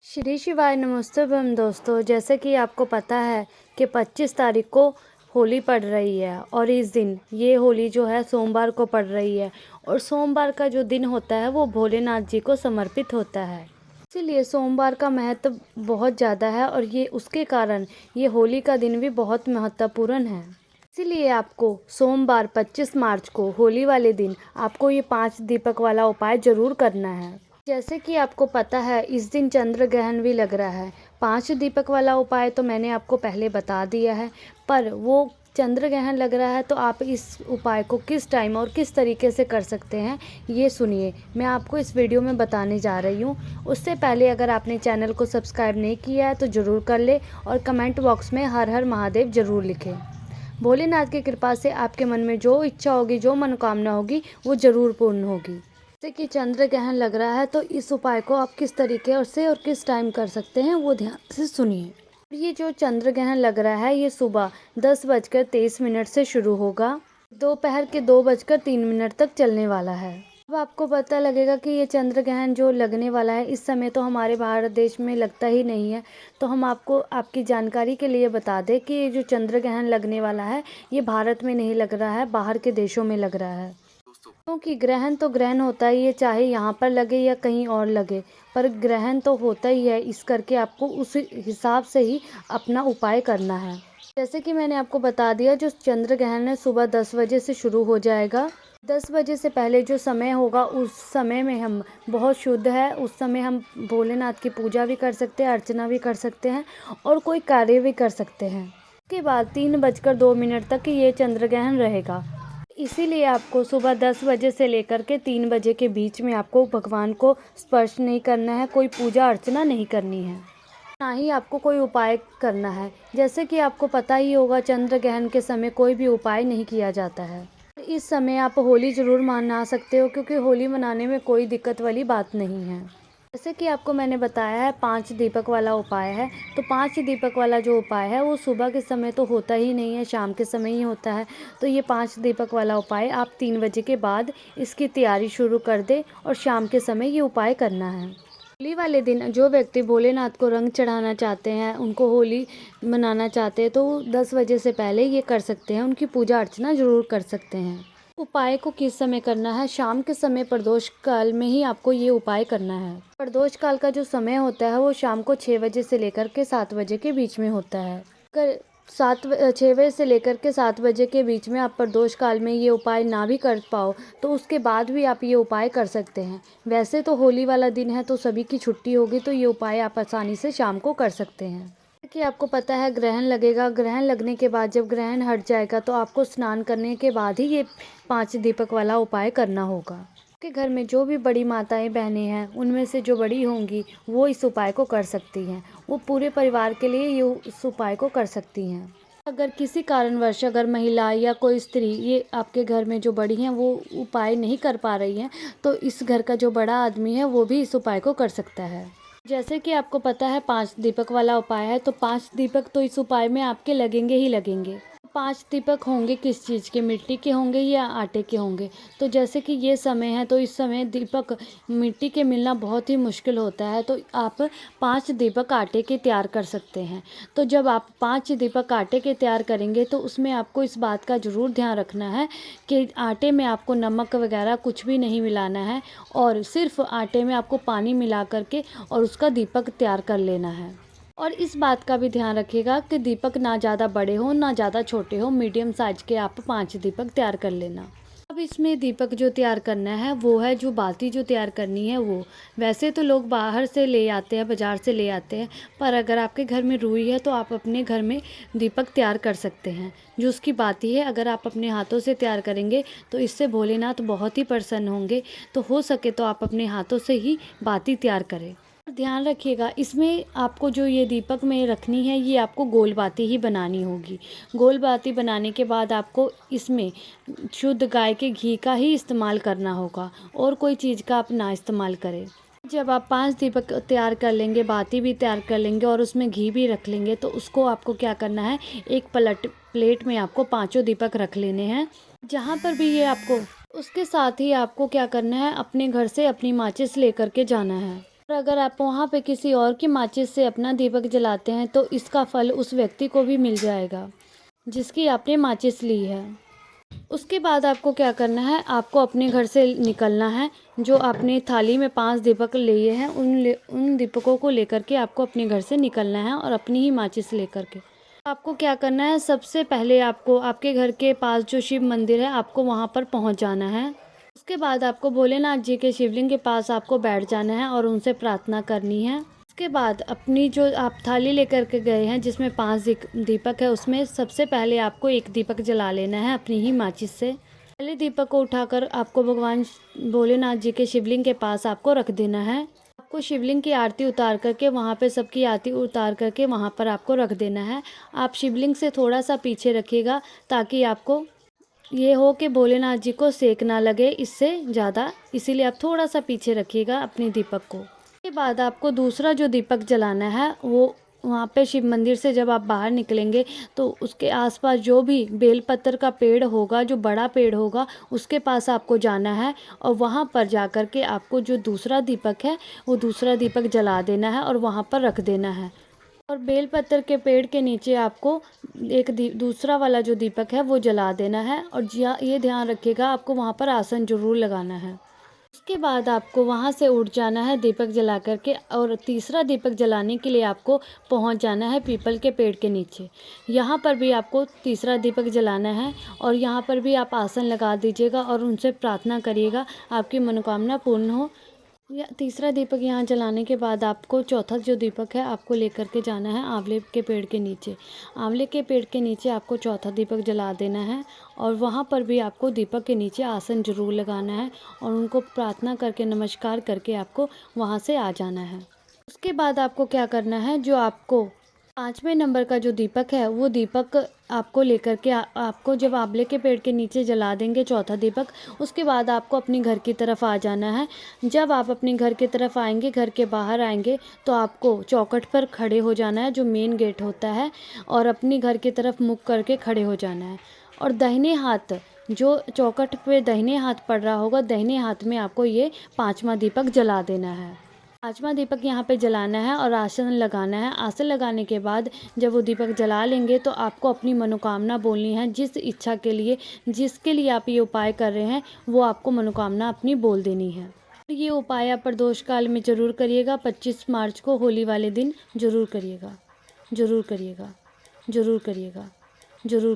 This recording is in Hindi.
श्री शिवाय नमस्तुभ्यं दोस्तों। जैसे कि आपको पता है कि 25 तारीख को होली पड़ रही है और इस दिन ये होली जो है सोमवार को पड़ रही है और सोमवार का जो दिन होता है वो भोलेनाथ जी को समर्पित होता है। इसीलिए सोमवार का महत्व बहुत ज़्यादा है और ये उसके कारण ये होली का दिन भी बहुत महत्वपूर्ण है। इसीलिए आपको सोमवार 25 मार्च को होली वाले दिन आपको ये 5 दीपक वाला उपाय ज़रूर करना है। जैसे कि आपको पता है इस दिन चंद्र ग्रहण भी लग रहा है। 5 दीपक वाला उपाय तो मैंने आपको पहले बता दिया है, पर वो चंद्र ग्रहण लग रहा है तो आप इस उपाय को किस टाइम और किस तरीके से कर सकते हैं ये सुनिए। मैं आपको इस वीडियो में बताने जा रही हूँ। उससे पहले अगर आपने चैनल को सब्सक्राइब नहीं किया है तो ज़रूर कर ले और कमेंट बॉक्स में हर हर महादेव ज़रूर लिखें। भोलेनाथ की कृपा से आपके मन में जो इच्छा होगी, जो मनोकामना होगी वो ज़रूर पूर्ण होगी। जैसे कि चंद्र ग्रहण लग रहा है तो इस उपाय को आप किस तरीके से और किस टाइम कर सकते हैं वो ध्यान से सुनिए। ये जो चंद्र ग्रहण लग रहा है ये सुबह 10:23 से शुरू होगा, दोपहर के 2:03 तक चलने वाला है। अब आपको पता लगेगा कि ये चंद्र ग्रहण जो लगने वाला है इस समय तो हमारे भारत देश में लगता ही नहीं है, तो हम आपको आपकी जानकारी के लिए बता दें कि ये जो चंद्र ग्रहण लगने वाला है ये भारत में नहीं लग रहा है, बाहर के देशों में लग रहा है। क्योंकि ग्रहण तो ग्रहण होता ही है, चाहे यहाँ पर लगे या कहीं और लगे, पर ग्रहण तो होता ही है। इस करके आपको उस हिसाब से ही अपना उपाय करना है। जैसे कि मैंने आपको बता दिया, जो चंद्र ग्रहण है सुबह 10 बजे से शुरू हो जाएगा। 10 बजे से पहले जो समय होगा उस समय में हम बहुत शुद्ध है, उस समय हम भोलेनाथ की पूजा भी कर सकते हैं, अर्चना भी कर सकते हैं और कोई कार्य भी कर सकते हैं। उसके बाद 3:02 तक ये चंद्र ग्रहण रहेगा। इसीलिए आपको सुबह 10 बजे से लेकर के 3 बजे के बीच में आपको भगवान को स्पर्श नहीं करना है, कोई पूजा अर्चना नहीं करनी है, ना ही आपको कोई उपाय करना है। जैसे कि आपको पता ही होगा चंद्र ग्रहण के समय कोई भी उपाय नहीं किया जाता है। इस समय आप होली ज़रूर मना सकते हो क्योंकि होली मनाने में कोई दिक्कत वाली बात नहीं है। जैसे कि आपको मैंने बताया है 5 दीपक वाला उपाय है, तो 5 दीपक वाला जो उपाय है वो सुबह के समय तो होता ही नहीं है, शाम के समय ही होता है। तो ये 5 दीपक वाला उपाय आप 3 बजे के बाद इसकी तैयारी शुरू कर दें और शाम के समय ये उपाय करना है। होली वाले दिन जो व्यक्ति भोलेनाथ को रंग चढ़ाना चाहते हैं, उनको होली मनाना चाहते हैं, तो 10 बजे से पहले ये कर सकते हैं, उनकी पूजा अर्चना ज़रूर कर सकते हैं। उपाय को किस समय करना है? शाम के समय प्रदोष काल में ही आपको ये उपाय करना है। प्रदोष काल का जो समय होता है वो शाम को 6 बजे से लेकर के 7 बजे के बीच में होता है। अगर 6 बजे से लेकर के 7 बजे के बीच में आप प्रदोष काल में ये उपाय ना भी कर पाओ तो उसके बाद भी आप ये उपाय कर सकते हैं। वैसे तो होली वाला दिन है तो सभी की छुट्टी होगी, तो ये उपाय आप आसानी से शाम को कर सकते हैं। कि आपको पता है ग्रहण लगेगा, ग्रहण लगने के बाद जब ग्रहण हट जाएगा तो आपको स्नान करने के बाद ही ये 5 दीपक वाला उपाय करना होगा। आपके घर में जो भी बड़ी माताएं बहनें हैं उनमें से जो बड़ी होंगी वो इस उपाय को कर सकती हैं, वो पूरे परिवार के लिए ये इस उपाय को कर सकती हैं। अगर किसी कारणवश अगर महिला या कोई स्त्री ये आपके घर में जो बड़ी हैं वो उपाय नहीं कर पा रही हैं तो इस घर का जो बड़ा आदमी है वो भी इस उपाय को कर सकता है। जैसे कि आपको पता है 5 दीपक वाला उपाय है, तो 5 दीपक तो इस उपाय में आपके लगेंगे ही लगेंगे। 5 दीपक होंगे किस चीज़ के? मिट्टी के होंगे या आटे के होंगे? तो जैसे कि ये समय है तो इस समय दीपक मिट्टी के मिलना बहुत ही मुश्किल होता है, तो आप 5 दीपक आटे के तैयार कर सकते हैं। तो जब आप 5 दीपक आटे के तैयार करेंगे तो उसमें आपको इस बात का ज़रूर ध्यान रखना है कि आटे में आपको नमक वगैरह कुछ भी नहीं मिलाना है और सिर्फ आटे में आपको पानी मिला करके और उसका दीपक तैयार कर लेना है। और इस बात का भी ध्यान रखिएगा कि दीपक ना ज़्यादा बड़े हों ना ज़्यादा छोटे हों, मीडियम साइज के आप 5 दीपक तैयार कर लेना। अब इसमें दीपक जो तैयार करना है वो है, जो बाती जो तैयार करनी है वो वैसे तो लोग बाहर से ले आते हैं, बाज़ार से ले आते हैं, पर अगर आपके घर में रुई है तो आप अपने घर में दीपक तैयार कर सकते हैं। जो उसकी बाती है अगर आप अपने हाथों से तैयार करेंगे तो इससे भोलेनाथ बहुत ही प्रसन्न होंगे, तो हो सके तो आप अपने हाथों से ही बाती तैयार करें। ध्यान रखिएगा इसमें आपको जो ये दीपक में रखनी है ये आपको गोल बाती ही बनानी होगी। गोल बाती बनाने के बाद आपको इसमें शुद्ध गाय के घी का ही इस्तेमाल करना होगा और कोई चीज़ का आप ना इस्तेमाल करें। जब आप 5 दीपक तैयार कर लेंगे, बाती भी तैयार कर लेंगे और उसमें घी भी रख लेंगे, तो उसको आपको क्या करना है, एक प्लेट में आपको 5 दीपक रख लेने हैं जहाँ पर भी ये आपको। उसके साथ ही आपको क्या करना है, अपने घर से अपनी माचिस लेकर के जाना है। और अगर आप वहाँ पे किसी और की माचिस से अपना दीपक जलाते हैं तो इसका फल उस व्यक्ति को भी मिल जाएगा जिसकी आपने माचिस ली है। उसके बाद आपको क्या करना है, आपको अपने घर से निकलना है। जो आपने थाली में 5 दीपक लिए हैं उन दीपकों को लेकर के आपको अपने घर से निकलना है और अपनी ही माचिस लेकर के। आपको क्या करना है, सबसे पहले आपको आपके घर के पास जो शिव मंदिर है आपको वहाँ पर पहुँच जाना है। उसके बाद आपको भोलेनाथ जी के शिवलिंग के पास आपको बैठ जाना है और उनसे प्रार्थना करनी है। उसके बाद अपनी जो आप थाली लेकर के गए हैं जिसमें 5 दीपक है उसमें सबसे पहले आपको एक दीपक जला लेना है अपनी ही माचिस से। पहले दीपक को उठाकर आपको भगवान भोलेनाथ जी के शिवलिंग के पास आपको रख देना है। आपको शिवलिंग की आरती उतार करके वहाँ पे सबकी आरती उतार करके वहाँ पर आपको रख देना है। आप शिवलिंग से थोड़ा सा पीछे रखिएगा ताकि आपको ये हो कि भोलेनाथ जी को सेक ना लगे इससे ज़्यादा, इसीलिए आप थोड़ा सा पीछे रखिएगा अपने दीपक को। उसके बाद आपको दूसरा जो दीपक जलाना है वो वहाँ पे शिव मंदिर से जब आप बाहर निकलेंगे तो उसके आसपास जो भी बेलपत्र का पेड़ होगा, जो बड़ा पेड़ होगा उसके पास आपको जाना है और वहाँ पर जा कर के आपको जो दूसरा दीपक है वो दूसरा दीपक जला देना है और वहाँ पर रख देना है। और बेलपत्र के पेड़ के नीचे आपको एक दूसरा वाला जो दीपक है वो जला देना है और ये ध्यान रखिएगा आपको वहाँ पर आसन जरूर लगाना है। उसके बाद आपको वहाँ से उठ जाना है दीपक जला करके और तीसरा दीपक जलाने के लिए आपको पहुँच जाना है पीपल के पेड़ के नीचे। यहाँ पर भी आपको तीसरा दीपक जलाना है और यहाँ पर भी आप आसन लगा दीजिएगा और उनसे प्रार्थना करिएगा आपकी मनोकामना पूर्ण हो। या तीसरा दीपक यहाँ जलाने के बाद आपको चौथा जो दीपक है आपको लेकर के जाना है आंवले के पेड़ के नीचे। आंवले के पेड़ के नीचे आपको चौथा दीपक जला देना है और वहाँ पर भी आपको दीपक के नीचे आसन जरूर लगाना है और उनको प्रार्थना करके नमस्कार करके आपको वहाँ से आ जाना है। उसके बाद आपको क्या करना है, जो आपको 5वें नंबर का जो दीपक है वो दीपक आपको लेकर के आपको जब आंवले के पेड़ के नीचे जला देंगे चौथा दीपक, उसके बाद आपको अपने घर की तरफ आ जाना है। जब आप अपने घर की तरफ आएंगे, घर के बाहर आएंगे तो आपको चौखट पर खड़े हो जाना है जो मेन गेट होता है और अपनी घर की तरफ मुख करके खड़े हो जाना है और दाहिने हाथ जो चौखट पे दाहिने हाथ पड़ रहा होगा दाहिने हाथ में आपको ये 5वां दीपक जला देना है। 5वां दीपक यहाँ पे जलाना है और आसन लगाना है। आसन लगाने के बाद जब वो दीपक जला लेंगे तो आपको अपनी मनोकामना बोलनी है। जिस इच्छा के लिए जिसके लिए आप ये उपाय कर रहे हैं वो आपको मनोकामना अपनी बोल देनी है। ये उपाय आप प्रदोष काल में ज़रूर करिएगा। 25 मार्च को होली वाले दिन ज़रूर करिएगा, ज़रूर करिएगा, ज़रूर करिएगा, ज़रूर।